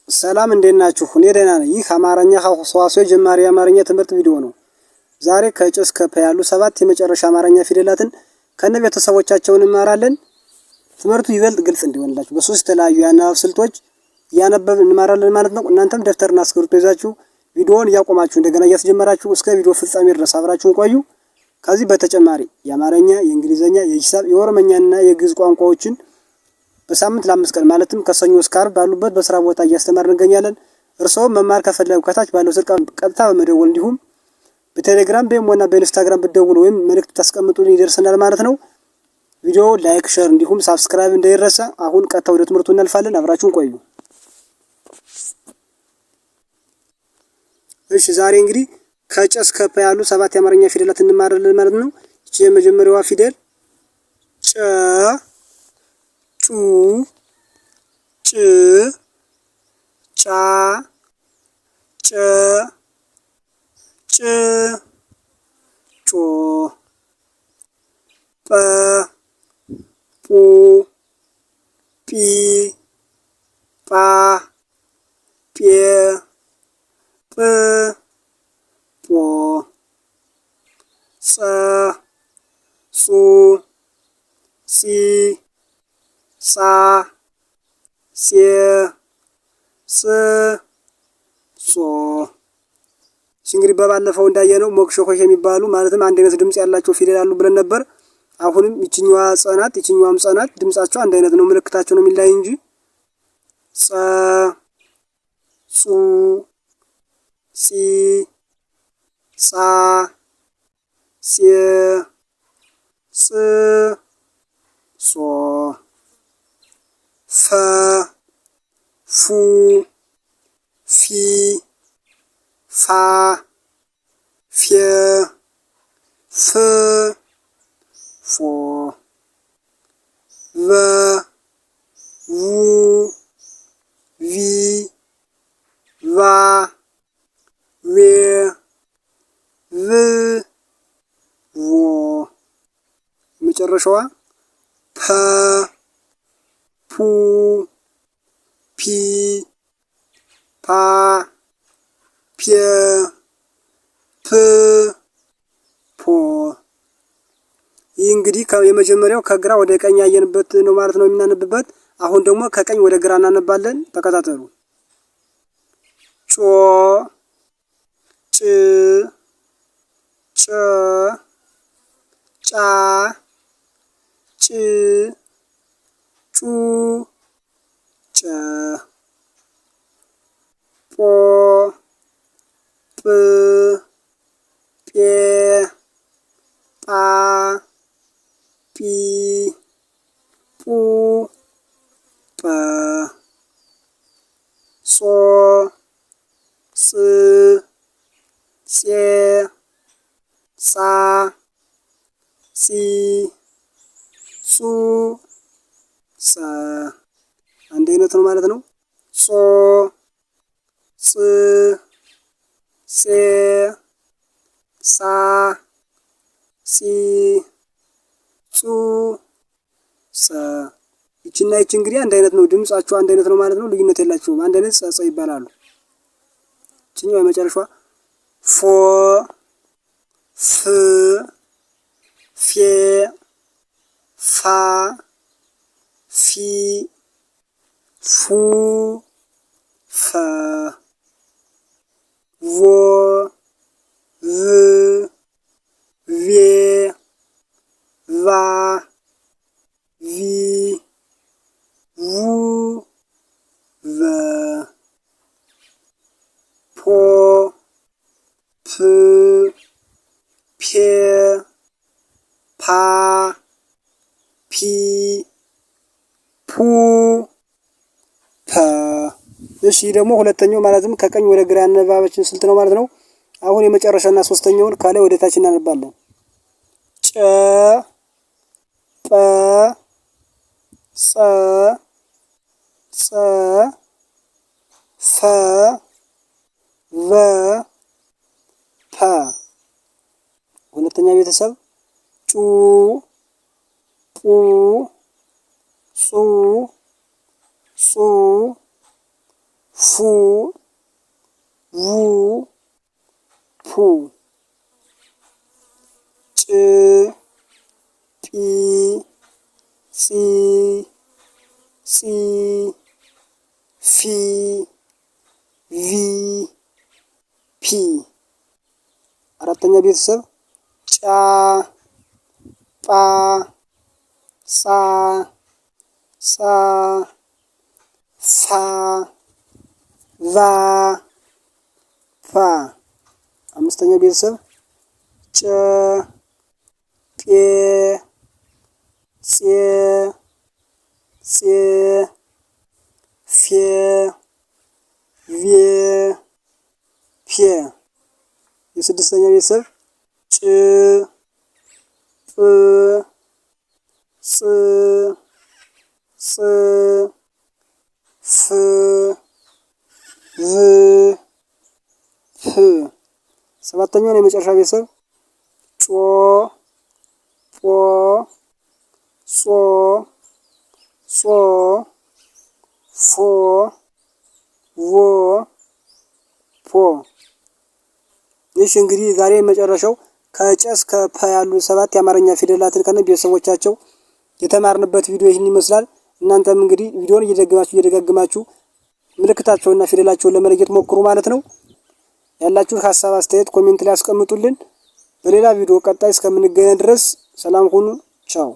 ሰላም እንዴት ናችሁ? እኔ ደህና ነኝ። ይህ አማርኛ ሰዋስው ጀማሪ አማርኛ ትምህርት ቪዲዮ ነው። ዛሬ ከጭ እስከ ፐ ያሉ 7 የመጨረሻ አማርኛ ፊደላትን ከነ ቤተሰቦቻቸው እንማራለን። ትምህርቱ ይበልጥ ግልጽ እንዲሆንላችሁ በሶስት የተለያዩ የአናባብ ስልቶች እያነበብን እንማራለን ማለት ነው። እናንተም ደፍተርና እስክሪብቶ ይዛችሁ ቪዲዮውን እያቆማችሁ እንደገና እያስጀመራችሁ እስከ ቪዲዮ ፍጻሜ ድረስ አብራችሁን ቆዩ። ከዚህ በተጨማሪ የአማርኛ፣ የእንግሊዘኛ፣ የሂሳብ፣ የኦሮምኛና የግዕዝ ቋንቋዎችን በሳምንት ለ5 ቀን ማለትም ከሰኞ እስከ ዓርብ ባሉበት በስራ ቦታ እያስተማርን እንገኛለን። እርስዎም መማር ከፈለጉ ከታች ባለው ስልክ ቀጥታ በመደወል እንዲሁም በቴሌግራም በኢሞና በኢንስታግራም ብትደውሉ ወይም መልእክት ታስቀምጡልን ይደርሰናል ማለት ነው። ቪዲዮ ላይክ፣ ሼር እንዲሁም ሳብስክራይብ እንዳይረሳ። አሁን ቀጥታ ወደ ትምህርቱ እናልፋለን። አብራችሁን ቆዩ። እሺ ዛሬ እንግዲህ ከጨ እስከ ፐ ያሉ 7 የአማርኛ ፊደላት እንማራለን ማለት ነው። እቺ የመጀመሪያዋ ፊደል ጨ ጩ ጭ ጫ ጨ ጭ ጮ ጰ ጱ ጲ ጳ ጴ ጵ ጶ ጸ ጹ ጺ ጻ ጼ ጽ ጾ። እንግዲህ በባለፈው እንዳየነው ሞክሼ ሆሄ የሚባሉ ማለትም አንድ አይነት ድምጽ ያላቸው ፊደል አሉ ብለን ነበር። አሁንም ይችኛዋ ጸናት ይችኛዋም ጸናት ድምጻቸው አንድ አይነት ነው፣ ምልክታቸው ነው የሚለያይ እንጂ ጸ ጹ ጺ ጻ ጼ ጽ ጾ ፈ ፉ ፊ ፋ ፌ ፍ ፎ ቨ ቡ ቪ ቫ ዌ ቭ ቮ። መጨረሻዋ ፐ ፑ ፒ ፓ ፔ ፕ ፖ። ይህ እንግዲህ የመጀመሪያው ከግራ ወደ ቀኝ ያየንበት ነው ማለት ነው የምናነብበት። አሁን ደግሞ ከቀኝ ወደ ግራ እናነባለን። ተከታተሉ። ጮ ጭ ጨ ጫ ጭ ጩ ጨ ጶ ጵ ጴ ጳ ጲ ጱ ጰ ጾ ጽ ጼ ጻ ጺ ጹ ጸ። አንድ አይነት ነው ማለት ነው። ጾ ጽ ጼ ጻ ጺ ጹ ጸ። ይችና ይች እንግዲህ አንድ አይነት ነው፣ ድምጻቸው አንድ አይነት ነው ማለት ነው። ልዩነት የላቸውም። አንድ አይነት ጸ ይባላሉ። ይችኛው የመጨረሻዋ ፎ ፍ ፌ ፋ ፊ ፉ ፈ ቮ ቭ ቬ ቫ ቪ ቡ ቨ ፖ ፕ ፔ ፓ ፒ ፑ ፐ። እሺ ደግሞ ሁለተኛው ማለትም ከቀኝ ወደ ግራ ያነባበችን ስልት ነው ማለት ነው። አሁን የመጨረሻና ሶስተኛውን ከላይ ወደ ታች እናነባለን። ጨ ጰ ጸ ጸ ፈ ቨ ፐ። ሁለተኛ ቤተሰብ ጩ ጡ ጹ ጹ ፉ ቡ ፑ ጭ ጲ ጺ ጺ ፊ ቪ ፒ አራተኛ ቤተሰብ ጫ ጳ ጻ ጻ ፋ ቫ ፋ አምስተኛ ቤተሰብ ጨ ጴ ጼ ጼ ፌ ቬ ፔ የስድስተኛ ቤተሰብ ጭ ጵ ጽ ጽ ፍ ቭ ፍ ሰባተኛው የመጨረሻ ቤተሰብ ጮ ጶ ጾ ጾ ፎ ቮ ፖ። ይህ እንግዲህ ዛሬ መጨረሻው ከጨ እስከ ፐ ያሉ 7 የአማርኛ ፊደላትን ከነ ቤተሰቦቻቸው የተማርንበት ቪዲዮ ይህን ይመስላል። እናንተም እንግዲህ ቪዲዮውን እየደጋግማችሁ ምልክታቸውንና ፊደላቸውን ለመለየት ሞክሩ ማለት ነው። ያላችሁን ሐሳብ አስተያየት ኮሜንት ላይ አስቀምጡልን። በሌላ ቪዲዮ ቀጣይ እስከምንገናኝ ድረስ ሰላም ሁኑ። ቻው።